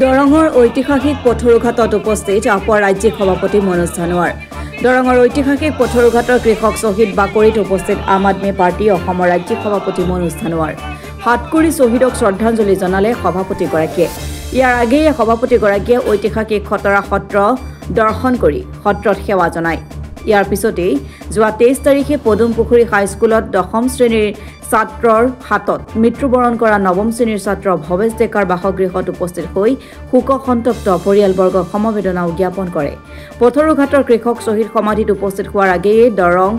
দৰঙৰ ঐতিহাসিক পথৰুঘাটত উপস্থিত আপৰ ৰাজ্যিক সভাপতি মনোজ ধানোৱাৰ। দৰঙৰ ঐতিহাসিক পথৰুঘাটৰ কৃষক শ্বহীদ বাকৰিত উপস্থিত আম আদমি পাৰ্টি অসমৰ ৰাজ্যিক সভাপতি মনোজ ধানোৱাৰ। হাতকুৰি শ্বহীদক শ্ৰদ্ধাঞ্জলি জনালে সভাপতিগৰাকীয়ে। ইয়াৰ আগেয়ে সভাপতিগৰাকীয়ে ঐতিহাসিক খতৰা সত্ৰ দৰ্শন কৰি সত্ৰত সেৱা জনায়। ইয়াৰ পিছতেই যোৱা 23 তাৰিখে পদুমপুখুৰী হাইস্কুলত 10ম শ্ৰেণীৰ ছাত্ৰৰ হাতত মৃত্যুবৰণ কৰা 9ম শ্ৰেণীৰ ছাত্ৰ ভৱেশ ডেকাৰ বাসগৃহত উপস্থিত হৈ শোকসন্তপ্ত পৰিয়ালবৰ্গক সমবেদনা জ্ঞাপন কৰে। পথৰুঘাটৰ কৃষক শ্বহীদ সমাধিত উপস্থিত হোৱাৰ আগেয়ে দৰং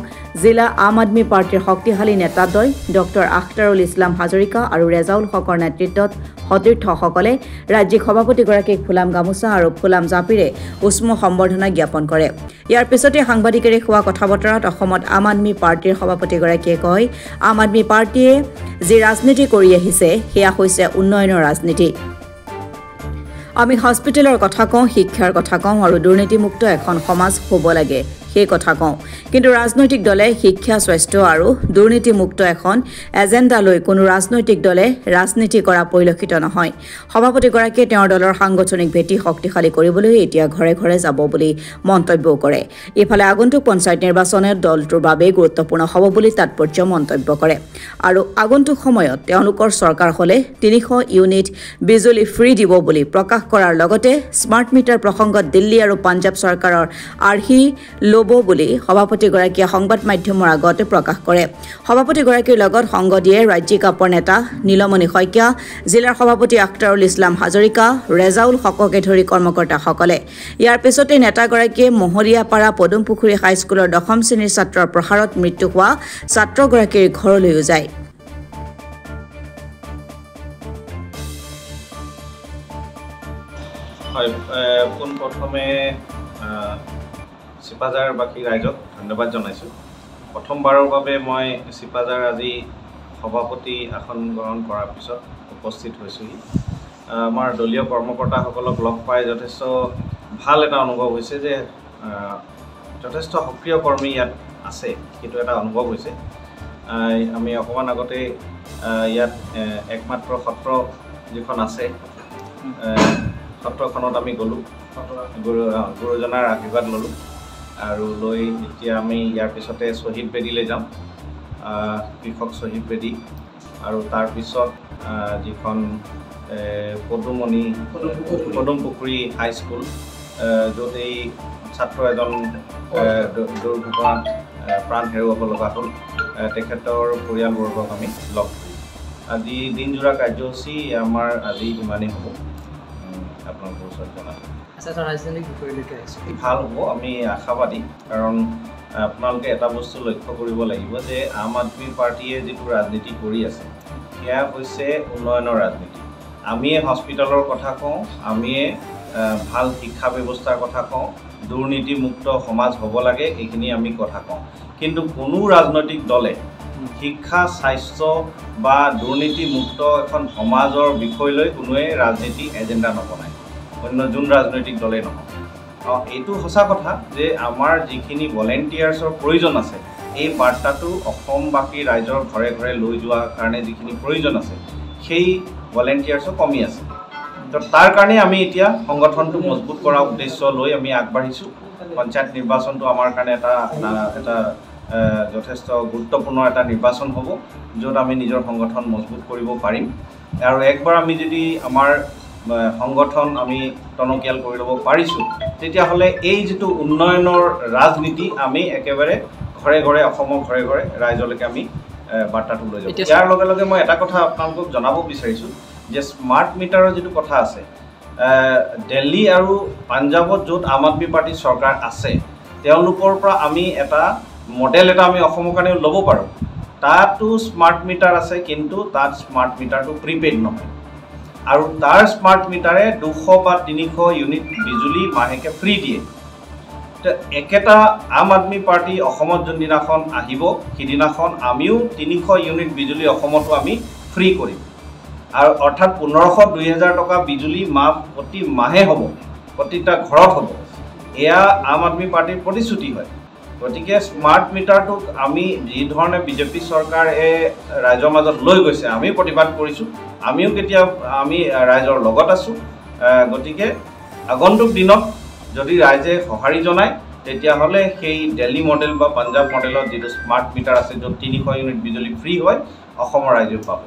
জিলা আম আদমি পাৰ্টিৰ শক্তিশালী নেতাদ্বয় ডক্টৰ আখতাৰুল ইছলাম হাজৰিকা আৰু ৰেজাউল হকৰ নেতৃত্বত সতীৰ্থসকলে ৰাজ্যিক সভাপতিগৰাকীক ফুলাম গামোচা আৰু ফুলাম জাপিৰে উষ্ম সম্বৰ্ধনা জ্ঞাপন কৰে। ইয়াৰ পিছতে সাংবাদিকেৰে হোৱা কথা বতৰাত অসমত আম আদমি পাৰ্টিৰ সভাপতিগৰাকীয়ে কয়, আম আদমি পাৰ্টিয়ে যি ৰাজনীতি কৰি আহিছে সেয়া হৈছে উন্নয়নৰ ৰাজনীতি। আমি হস্পিটেলৰ কথা কওঁ, শিক্ষাৰ কথা কওঁ আৰু দুৰ্নীতিমুক্ত এখন সমাজ হ'ব লাগে সেই কথা কওঁ। কিন্তু ৰাজনৈতিক দলে শিক্ষা, স্বাস্থ্য আৰু দুৰ্নীতিমুক্ত এখন এজেণ্ডা লৈ কোনো ৰাজনৈতিক দলে ৰাজনীতি কৰা পৰিলক্ষিত নহয়। সভাপতিগৰাকীয়ে তেওঁৰ দলৰ সাংগঠনিক ভেটি শক্তিশালী কৰিবলৈ এতিয়া ঘৰে ঘৰে যাব বুলি মন্তব্যও কৰে। ইফালে আগন্তুক পঞ্চায়ত নিৰ্বাচনত দলটোৰ বাবে গুৰুত্বপূৰ্ণ হ'ব বুলি তাৎপৰ্য মন্তব্য কৰে আৰু আগন্তুক সময়ত তেওঁলোকৰ চৰকাৰ হ'লে 300 ইউনিট বিজুলী ফ্ৰী দিব বুলি প্ৰকাশ কৰাৰ লগতে স্মাৰ্ট মিটাৰ প্ৰসংগত দিল্লী আৰু পাঞ্জাৱ চৰকাৰৰ আৰ্হি ল'ব বুলি সভাপতিগৰাকীয়ে সংবাদ মাধ্যমৰ আগত প্ৰকাশ কৰে। সভাপতিগৰাকীৰ লগত সংগ দিয়ে ৰাজ্যিক আপৰ নেতা নীলমণি শইকীয়া, জিলাৰ সভাপতি আখতাৰুল ইছলাম হাজৰিকা, ৰেজাউল হককে ধৰি কৰ্মকৰ্তাসকলে। ইয়াৰ পিছতে নেতাগৰাকীয়ে মহৰীয়াপাৰা পদুমপুখুৰী হাইস্কুলৰ 10ম শ্ৰেণীৰ ছাত্ৰৰ প্ৰহাৰত মৃত্যু হোৱা ছাত্ৰগৰাকীৰ ঘৰলৈও যায়। পোনপ্ৰথমে চিপাঝাৰবাসী ৰাইজক ধন্যবাদ জনাইছোঁ। প্ৰথমবাৰৰ বাবে মই চিপাঝাৰ আজি সভাপতি আসন গ্ৰহণ কৰাৰ পিছত উপস্থিত হৈছোঁহি। আমাৰ দলীয় কৰ্মকৰ্তাসকলক লগ পাই যথেষ্ট ভাল এটা অনুভৱ হৈছে যে যথেষ্ট সক্ৰিয় কৰ্মী ইয়াত আছে, সেইটো এটা অনুভৱ হৈছে। আমি অকণমান আগতে ইয়াত একমাত্ৰ সত্ৰ যিখন আছে সত্ৰখনত আমি গ'লোঁ, গুৰুজনাৰ আশীৰ্বাদ ল'লোঁ আৰু লৈ এতিয়া আমি ইয়াৰ পিছতে শ্বহীদ বেদীলৈ যাম, কৃষক শ্বহীদ বেদী, আৰু তাৰপিছত যিখন পদুমপুখুৰী হাইস্কুল য'ত এই ছাত্ৰ এজন দুৰ্ঘটনাত প্ৰাণ হেৰুৱাব লগা হ'ল, তেখেতৰ পৰিয়ালবৰ্গক আমি লগ কৰিম। আজি দিনজোৰা কাৰ্যসূচী আমাৰ আজি ইমানেই হ'ব। আপোনালোকৰ ওচৰত জনালোঁ ভাল হ'ব, আমি আশাবাদী। কাৰণ আপোনালোকে এটা বস্তু লক্ষ্য কৰিব লাগিব যে আম আদমি পাৰ্টীয়ে যিটো ৰাজনীতি কৰি আছে সেয়া হৈছে উন্নয়নৰ ৰাজনীতি। আমিয়ে হস্পিটেলৰ কথা কওঁ, আমিয়ে ভাল শিক্ষা ব্যৱস্থাৰ কথা কওঁ, দুৰ্নীতিমুক্ত সমাজ হ'ব লাগে, এইখিনি আমি কথা কওঁ। কিন্তু কোনো ৰাজনৈতিক দলে শিক্ষা, স্বাস্থ্য বা দুৰ্নীতিমুক্ত এখন সমাজৰ বিষয় লৈ কোনোৱে ৰাজনীতি এজেণ্ডা নবনায়, অন্য যোন ৰাজনৈতিক দলেই নহয়। এইটো সঁচা কথা যে আমাৰ যিখিনি ভলেণ্টিয়াৰ্ছৰ প্ৰয়োজন আছে, এই বাৰ্তাটো অসমবাসী ৰাইজৰ ঘৰে ঘৰে লৈ যোৱাৰ কাৰণে যিখিনি প্ৰয়োজন আছে সেই ভলেণ্টিয়াৰ্ছো কমি আছে। তো তাৰ কাৰণে আমি এতিয়া সংগঠনটো মজবুত কৰাৰ উদ্দেশ্য লৈ আমি আগবাঢ়িছোঁ। পঞ্চায়ত নিৰ্বাচনটো আমাৰ কাৰণে এটা যথেষ্ট গুৰুত্বপূৰ্ণ এটা নিৰ্বাচন হ'ব, য'ত আমি নিজৰ সংগঠন মজবুত কৰিব পাৰিম। আৰু একবাৰ আমি যদি আমাৰ সংগঠন আমি টনকিয়াল কৰি ল'ব পাৰিছোঁ, তেতিয়াহ'লে এই যিটো উন্নয়নৰ ৰাজনীতি আমি একেবাৰে ঘৰে ঘৰে, অসমৰ ঘৰে ঘৰে ৰাইজলৈকে আমি বাৰ্তাটো লৈ যাওঁ। ইয়াৰ লগে লগে মই এটা কথা আপোনালোকক জনাব বিচাৰিছোঁ যে স্মাৰ্ট মিটাৰৰ যিটো কথা আছে, দিল্লী আৰু পাঞ্জাৱত য'ত আম আদমি পাৰ্টীৰ চৰকাৰ আছে, তেওঁলোকৰ পৰা আমি এটা মডেল এটা আমি অসমৰ কাৰণেও ল'ব পাৰোঁ। তাতো স্মাৰ্ট মিটাৰ আছে, কিন্তু তাত স্মাৰ্ট মিটাৰটো প্ৰিপেইড নহয় আৰু তাৰ স্মাৰ্ট মিটাৰে 200 বা 300 ইউনিট বিজুলী মাহেকে ফ্ৰী দিয়ে। একেটা আম আদমি পাৰ্টি অসমত যোনদিনাখন আহিব সিদিনাখন আমিও 300 ইউনিট বিজুলী অসমতো আমি ফ্ৰী কৰিম, আৰু অৰ্থাৎ 1500-2000 টকা বিজুলী প্ৰতি মাহে হ'ব, প্ৰতিটা ঘৰত হ'ব। এয়া আম আদমি পাৰ্টিৰ প্ৰতিশ্ৰুতি হয়। গতিকে স্মাৰ্ট মিটাৰটোক আমি যি ধৰণে বিজেপি চৰকাৰে ৰাইজৰ মাজত লৈ গৈছে, আমি প্ৰতিবাদ কৰিছোঁ। আমিও কেতিয়া আমি ৰাইজৰ লগত আছোঁ। গতিকে আগন্তুক দিনত যদি ৰাইজে সঁহাৰি জনায় তেতিয়াহ'লে সেই দিল্লী মডেল বা পাঞ্জাৱ মডেলত যিটো স্মাৰ্ট মিটাৰ আছে য'ত 300 ইউনিট বিজুলী ফ্ৰী হয় অসমৰ ৰাইজে পাব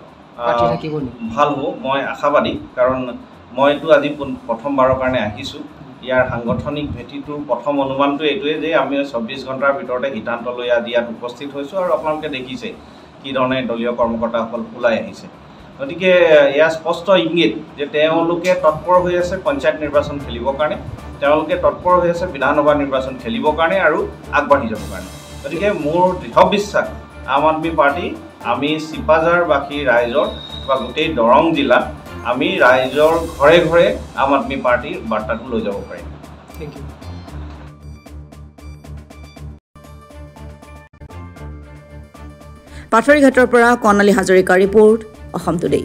ভাল হ'ব মই আশাবাদী কাৰণ মইতো আজি প্ৰথমবাৰৰ কাৰণে আহিছোঁ ইয়াৰ সাংগঠনিক ভেটিটোৰ প্ৰথম অনুমানটো এইটোৱে যে আমি 24 ঘণ্টাৰ ভিতৰতে সিদ্ধান্ত লৈ আজি ইয়াত উপস্থিত হৈছোঁ আৰু আপোনালোকে দেখিছে কি ধৰণে দলীয় কৰ্মকৰ্তাসকল ওলাই আহিছে গতিকে এয়া স্পষ্ট ইংগিত যে তেওঁলোকে তৎপৰ হৈ আছে পঞ্চায়ত নিৰ্বাচন খেলিবৰ কাৰণে তেওঁলোকে তৎপৰ হৈ আছে বিধানসভা নিৰ্বাচন খেলিবৰ কাৰণে আৰু আগবাঢ়ি যাবৰ কাৰণে গতিকে মোৰ দৃঢ় বিশ্বাস আম আদমি পাৰ্টি আমি চিপাঝাৰবাসী ৰাইজৰ বা গোটেই দৰং জিলাত আমি ৰাইজৰ ঘৰে ঘৰে আম আদমি পাৰ্টিৰ বাৰ্তাটো লৈ যাব পাৰিম থেংক ইউ পাথৰীঘাটৰ পৰা কৰ্ণালী হাজৰিকাৰ ৰিপৰ্ট অসম টুডে।